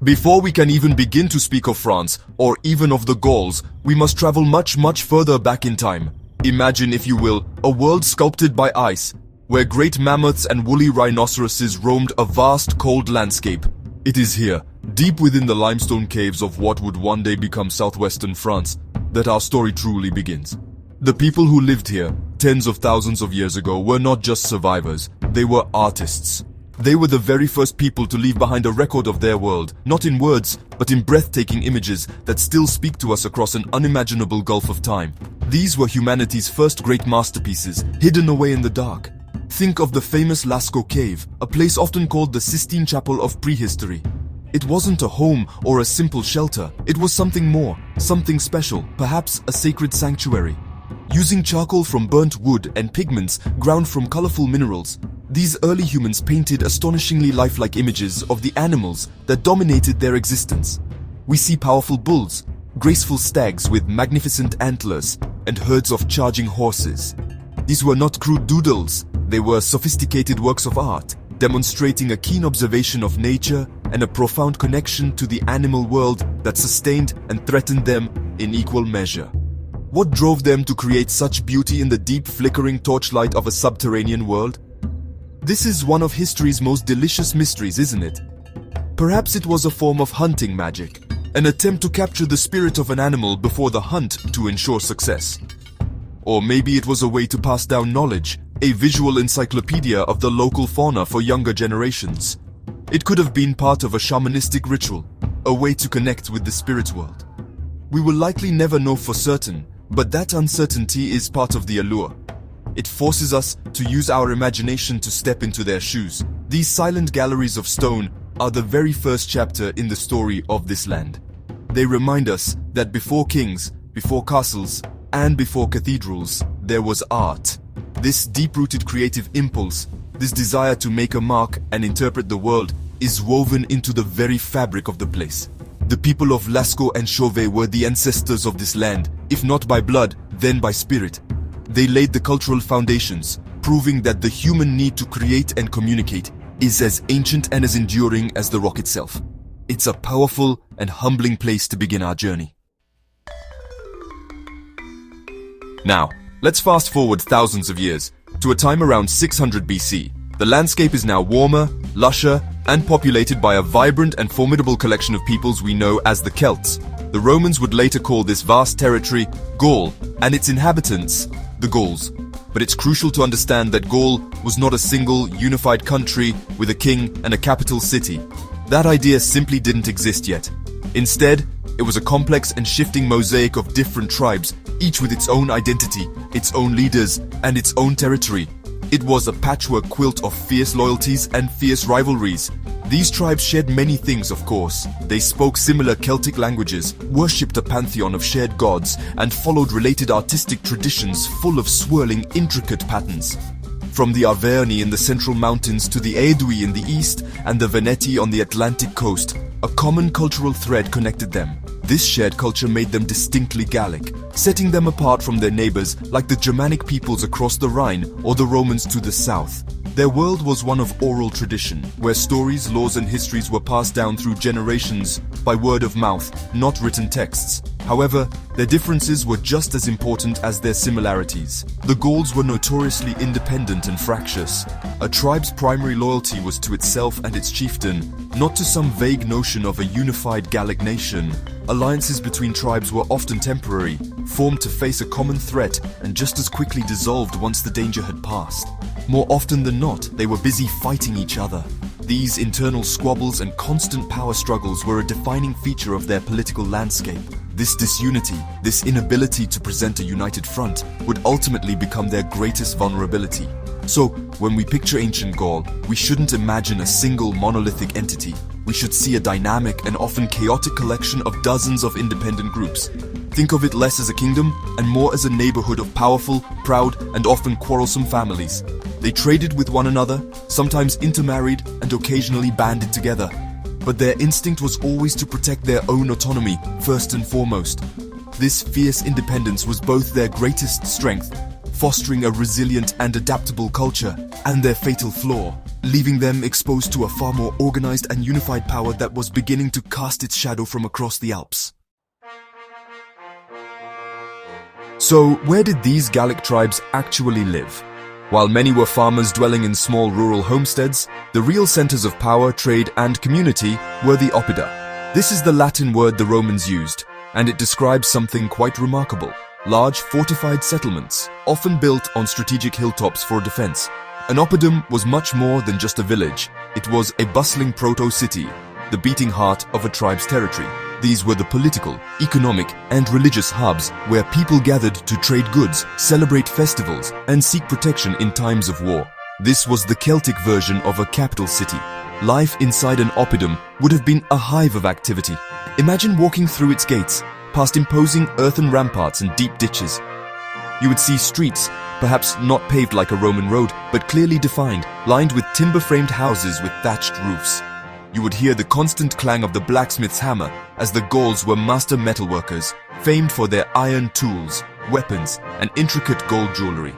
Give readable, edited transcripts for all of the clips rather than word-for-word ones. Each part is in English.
Before we can even begin to speak of France, or even of the Gauls, we must travel much further back in time. Imagine, if you will, a world sculpted by ice, where great mammoths and woolly rhinoceroses roamed a vast cold landscape. It is here, deep within the limestone caves of what would one day become southwestern France, that our story truly begins. The people who lived here, tens of thousands of years ago, were not just survivors, they were artists. They were the very first people to leave behind a record of their world, not in words, but in breathtaking images that still speak to us across an unimaginable gulf of time. These were humanity's first great masterpieces, hidden away in the dark. Think of the famous Lascaux Cave, a place often called the Sistine Chapel of prehistory. It wasn't a home or a simple shelter, it was something more, something special, perhaps a sacred sanctuary. Using charcoal from burnt wood and pigments ground from colorful minerals, these early humans painted astonishingly lifelike images of the animals that dominated their existence. We see powerful bulls, graceful stags with magnificent antlers, and herds of charging horses. These were not crude doodles, they were sophisticated works of art, demonstrating a keen observation of nature and a profound connection to the animal world that sustained and threatened them in equal measure. What drove them to create such beauty in the deep flickering torchlight of a subterranean world? This is one of history's most delicious mysteries, isn't it? Perhaps it was a form of hunting magic, an attempt to capture the spirit of an animal before the hunt to ensure success. Or maybe it was a way to pass down knowledge, a visual encyclopedia of the local fauna for younger generations. It could have been part of a shamanistic ritual, a way to connect with the spirit world. We will likely never know for certain, but that uncertainty is part of the allure. It forces us to use our imagination to step into their shoes. These silent galleries of stone are the very first chapter in the story of this land. They remind us that before kings, before castles, and before cathedrals, there was art. This deep-rooted creative impulse, this desire to make a mark and interpret the world, is woven into the very fabric of the place. The people of Lascaux and Chauvet were the ancestors of this land, if not by blood, then by spirit. They laid the cultural foundations, proving that the human need to create and communicate is as ancient and as enduring as the rock itself. It's a powerful and humbling place to begin our journey. Now, let's fast forward thousands of years, to a time around 600 BC. The landscape is now warmer, lusher, and populated by a vibrant and formidable collection of peoples we know as the Celts. The Romans would later call this vast territory Gaul, and its inhabitants the Gauls. But it's crucial to understand that Gaul was not a single, unified country with a king and a capital city. That idea simply didn't exist yet. Instead, it was a complex and shifting mosaic of different tribes, each with its own identity, its own leaders, and its own territory. It was a patchwork quilt of fierce loyalties and fierce rivalries. These tribes shared many things, of course. They spoke similar Celtic languages, worshipped a pantheon of shared gods, and followed related artistic traditions full of swirling, intricate patterns. From the Arverni in the central mountains to the Aedui in the east and the Veneti on the Atlantic coast, a common cultural thread connected them. This shared culture made them distinctly Gallic, setting them apart from their neighbors like the Germanic peoples across the Rhine or the Romans to the south. Their world was one of oral tradition, where stories, laws, and histories were passed down through generations by word of mouth, not written texts. However, their differences were just as important as their similarities. The Gauls were notoriously independent and fractious. A tribe's primary loyalty was to itself and its chieftain, not to some vague notion of a unified Gallic nation. Alliances between tribes were often temporary, formed to face a common threat and just as quickly dissolved once the danger had passed. More often than not, they were busy fighting each other. These internal squabbles and constant power struggles were a defining feature of their political landscape. This disunity, this inability to present a united front, would ultimately become their greatest vulnerability. So, when we picture ancient Gaul, we shouldn't imagine a single monolithic entity. We should see a dynamic and often chaotic collection of dozens of independent groups. Think of it less as a kingdom and more as a neighborhood of powerful, proud, and often quarrelsome families. They traded with one another, sometimes intermarried, and occasionally banded together. But their instinct was always to protect their own autonomy, first and foremost. This fierce independence was both their greatest strength, fostering a resilient and adaptable culture, and their fatal flaw, leaving them exposed to a far more organized and unified power that was beginning to cast its shadow from across the Alps. So, where did these Gallic tribes actually live? While many were farmers dwelling in small rural homesteads, the real centers of power, trade, and community were the oppida. This is the Latin word the Romans used, and it describes something quite remarkable: large fortified settlements, often built on strategic hilltops for defense. An oppidum was much more than just a village. It was a bustling proto-city, the beating heart of a tribe's territory. These were the political, economic, and religious hubs where people gathered to trade goods, celebrate festivals, and seek protection in times of war. This was the Celtic version of a capital city. Life inside an oppidum would have been a hive of activity. Imagine walking through its gates, past imposing earthen ramparts and deep ditches. You would see streets, perhaps not paved like a Roman road, but clearly defined, lined with timber-framed houses with thatched roofs. You would hear the constant clang of the blacksmith's hammer, as the Gauls were master metalworkers, famed for their iron tools, weapons, and intricate gold jewelry.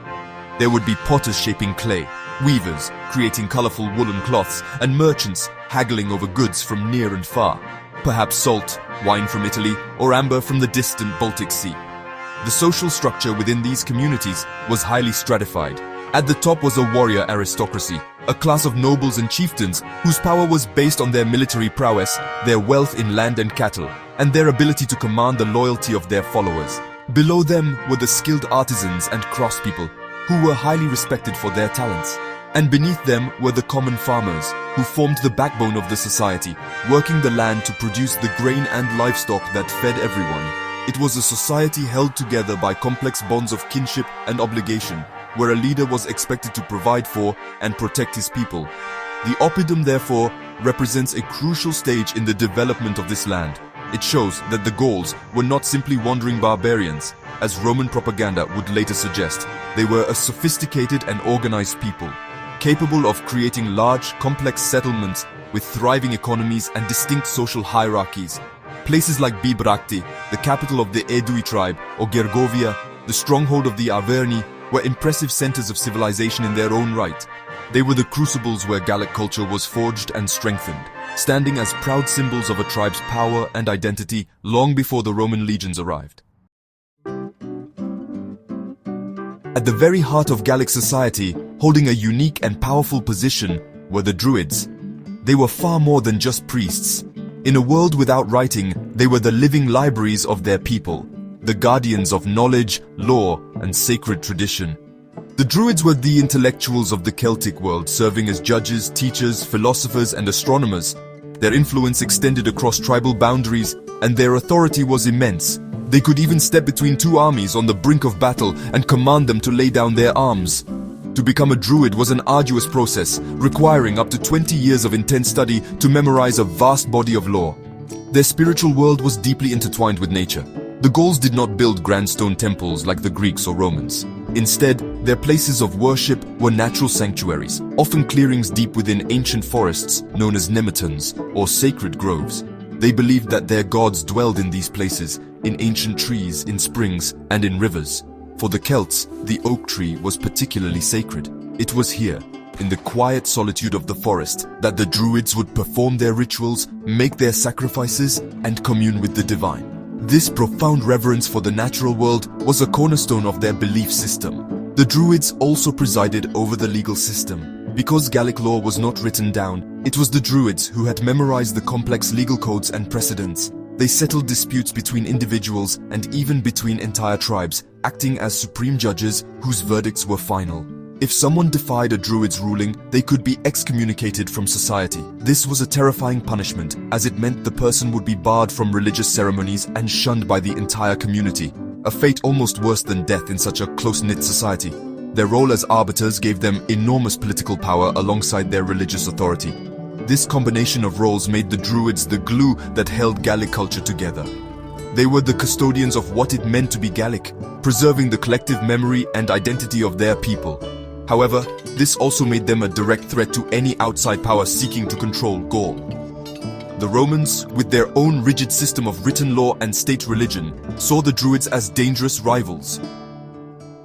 There would be potters shaping clay, weavers creating colorful woolen cloths, and merchants haggling over goods from near and far. Perhaps salt, wine from Italy, or amber from the distant Baltic Sea. The social structure within these communities was highly stratified. At the top was a warrior aristocracy, a class of nobles and chieftains whose power was based on their military prowess, their wealth in land and cattle, and their ability to command the loyalty of their followers. Below them were the skilled artisans and craftspeople, who were highly respected for their talents. And beneath them were the common farmers, who formed the backbone of the society, working the land to produce the grain and livestock that fed everyone. It was a society held together by complex bonds of kinship and obligation, where a leader was expected to provide for and protect his people. The oppidum, therefore, represents a crucial stage in the development of this land. It shows that the Gauls were not simply wandering barbarians, as Roman propaganda would later suggest. They were a sophisticated and organized people, capable of creating large, complex settlements with thriving economies and distinct social hierarchies. Places like Bibracte, the capital of the Aedui tribe, or Gergovia, the stronghold of the Arverni, were impressive centers of civilization in their own right. They were the crucibles where Gallic culture was forged and strengthened, standing as proud symbols of a tribe's power and identity long before the Roman legions arrived. At the very heart of Gallic society, holding a unique and powerful position, were the Druids. They were far more than just priests. In a world without writing, they were the living libraries of their people, the guardians of knowledge, law, and sacred tradition. The Druids were the intellectuals of the Celtic world, serving as judges, teachers, philosophers, and astronomers. Their influence extended across tribal boundaries, and their authority was immense. They could even step between two armies on the brink of battle and command them to lay down their arms. To become a Druid was an arduous process, requiring up to 20 years of intense study to memorize a vast body of lore. Their spiritual world was deeply intertwined with nature. The Gauls did not build grand stone temples like the Greeks or Romans. Instead, their places of worship were natural sanctuaries, often clearings deep within ancient forests known as nematons, or sacred groves. They believed that their gods dwelled in these places, in ancient trees, in springs, and in rivers. For the Celts, the oak tree was particularly sacred. It was here, in the quiet solitude of the forest, that the Druids would perform their rituals, make their sacrifices, and commune with the divine. This profound reverence for the natural world was a cornerstone of their belief system. The Druids also presided over the legal system. Because Gallic law was not written down, it was the Druids who had memorized the complex legal codes and precedents. They settled disputes between individuals and even between entire tribes, acting as supreme judges whose verdicts were final. If someone defied a Druid's ruling, they could be excommunicated from society. This was a terrifying punishment, as it meant the person would be barred from religious ceremonies and shunned by the entire community, a fate almost worse than death in such a close-knit society. Their role as arbiters gave them enormous political power alongside their religious authority. This combination of roles made the Druids the glue that held Gallic culture together. They were the custodians of what it meant to be Gallic, preserving the collective memory and identity of their people. However, this also made them a direct threat to any outside power seeking to control Gaul. The Romans, with their own rigid system of written law and state religion, saw the Druids as dangerous rivals.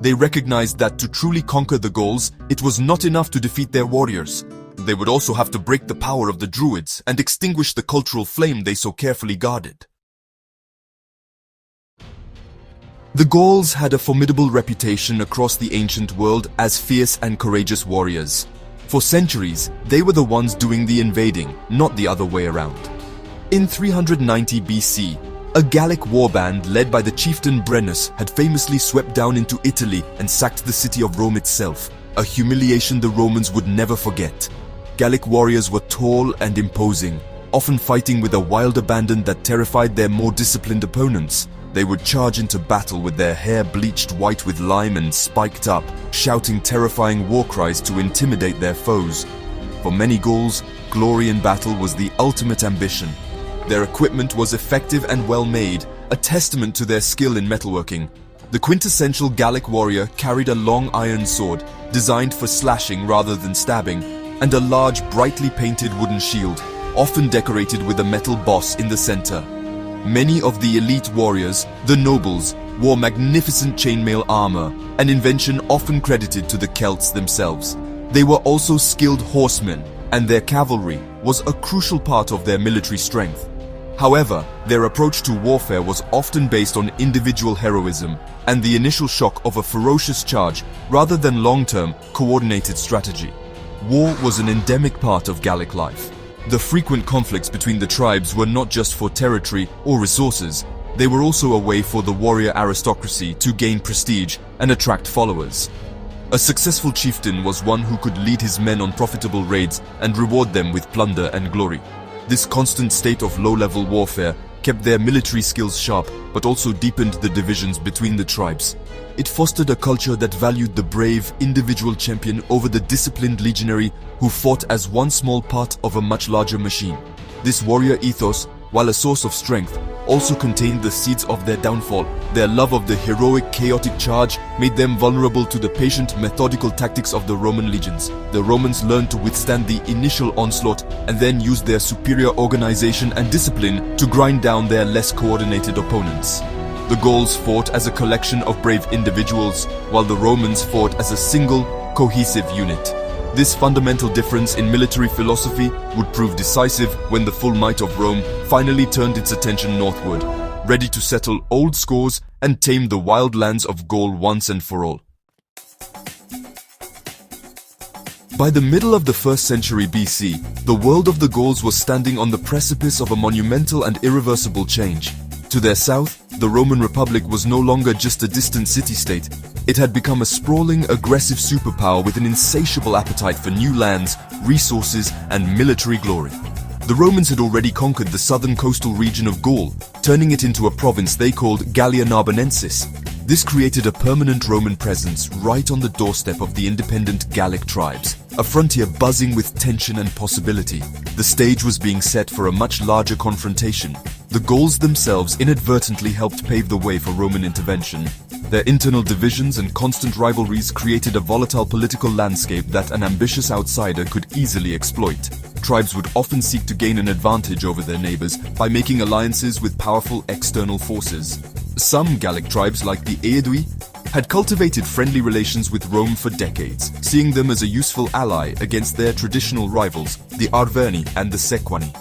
They recognized that to truly conquer the Gauls, it was not enough to defeat their warriors. They would also have to break the power of the Druids and extinguish the cultural flame they so carefully guarded. The Gauls had a formidable reputation across the ancient world as fierce and courageous warriors. For centuries, they were the ones doing the invading, not the other way around. In 390 BC, a Gallic warband led by the chieftain Brennus had famously swept down into Italy and sacked the city of Rome itself, a humiliation the Romans would never forget. Gallic warriors were tall and imposing, often fighting with a wild abandon that terrified their more disciplined opponents. They would charge into battle with their hair bleached white with lime and spiked up, shouting terrifying war cries to intimidate their foes. For many Gauls, glory in battle was the ultimate ambition. Their equipment was effective and well made, a testament to their skill in metalworking. The quintessential Gallic warrior carried a long iron sword, designed for slashing rather than stabbing, and a large brightly painted wooden shield, often decorated with a metal boss in the center. Many of the elite warriors, the nobles, wore magnificent chainmail armor, an invention often credited to the Celts themselves. They were also skilled horsemen, and their cavalry was a crucial part of their military strength. However, their approach to warfare was often based on individual heroism and the initial shock of a ferocious charge rather than long-term, coordinated strategy. War was an endemic part of Gallic life. The frequent conflicts between the tribes were not just for territory or resources, they were also a way for the warrior aristocracy to gain prestige and attract followers. A successful chieftain was one who could lead his men on profitable raids and reward them with plunder and glory. This constant state of low-level warfare kept their military skills sharp, but also deepened the divisions between the tribes. It fostered a culture that valued the brave, individual champion over the disciplined legionary who fought as one small part of a much larger machine. This warrior ethos, while a source of strength, also contained the seeds of their downfall. Their love of the heroic, chaotic charge made them vulnerable to the patient, methodical tactics of the Roman legions. The Romans learned to withstand the initial onslaught and then used their superior organization and discipline to grind down their less coordinated opponents. The Gauls fought as a collection of brave individuals, while the Romans fought as a single, cohesive unit. This fundamental difference in military philosophy would prove decisive when the full might of Rome finally turned its attention northward, ready to settle old scores and tame the wild lands of Gaul once and for all. By the middle of the 1st century BC, the world of the Gauls was standing on the precipice of a monumental and irreversible change. To their south, the Roman Republic was no longer just a distant city-state. It had become a sprawling, aggressive superpower with an insatiable appetite for new lands, resources, and military glory. The Romans had already conquered the southern coastal region of Gaul, turning it into a province they called Gallia Narbonensis. This created a permanent Roman presence right on the doorstep of the independent Gallic tribes, a frontier buzzing with tension and possibility. The stage was being set for a much larger confrontation. The Gauls themselves inadvertently helped pave the way for Roman intervention. Their internal divisions and constant rivalries created a volatile political landscape that an ambitious outsider could easily exploit. Tribes would often seek to gain an advantage over their neighbors by making alliances with powerful external forces. Some Gallic tribes, like the Aedui, had cultivated friendly relations with Rome for decades, seeing them as a useful ally against their traditional rivals, the Arverni and the Sequani.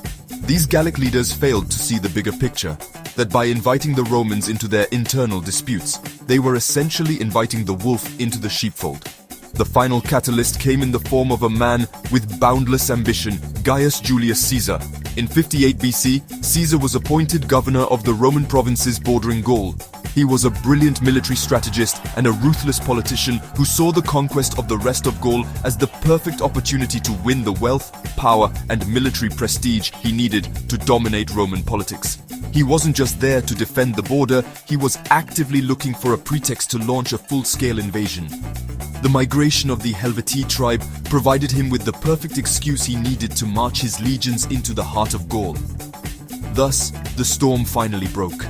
These Gallic leaders failed to see the bigger picture, that by inviting the Romans into their internal disputes, they were essentially inviting the wolf into the sheepfold. The final catalyst came in the form of a man with boundless ambition, Gaius Julius Caesar. In 58 BC, Caesar was appointed governor of the Roman provinces bordering Gaul. He was a brilliant military strategist and a ruthless politician who saw the conquest of the rest of Gaul as the perfect opportunity to win the wealth, power, and military prestige he needed to dominate Roman politics. He wasn't just there to defend the border, he was actively looking for a pretext to launch a full-scale invasion. The migration of the Helvetii tribe provided him with the perfect excuse he needed to march his legions into the heart of Gaul. Thus, the storm finally broke.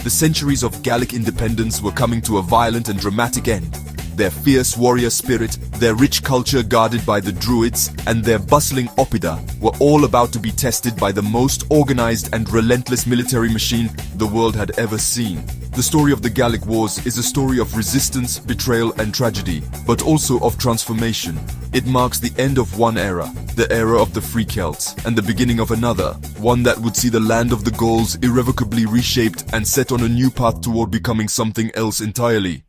The centuries of Gallic independence were coming to a violent and dramatic end. Their fierce warrior spirit, their rich culture guarded by the Druids, and their bustling oppida were all about to be tested by the most organized and relentless military machine the world had ever seen. The story of the Gallic Wars is a story of resistance, betrayal, and tragedy, but also of transformation. It marks the end of one era, the era of the Free Celts, and the beginning of another, one that would see the land of the Gauls irrevocably reshaped and set on a new path toward becoming something else entirely.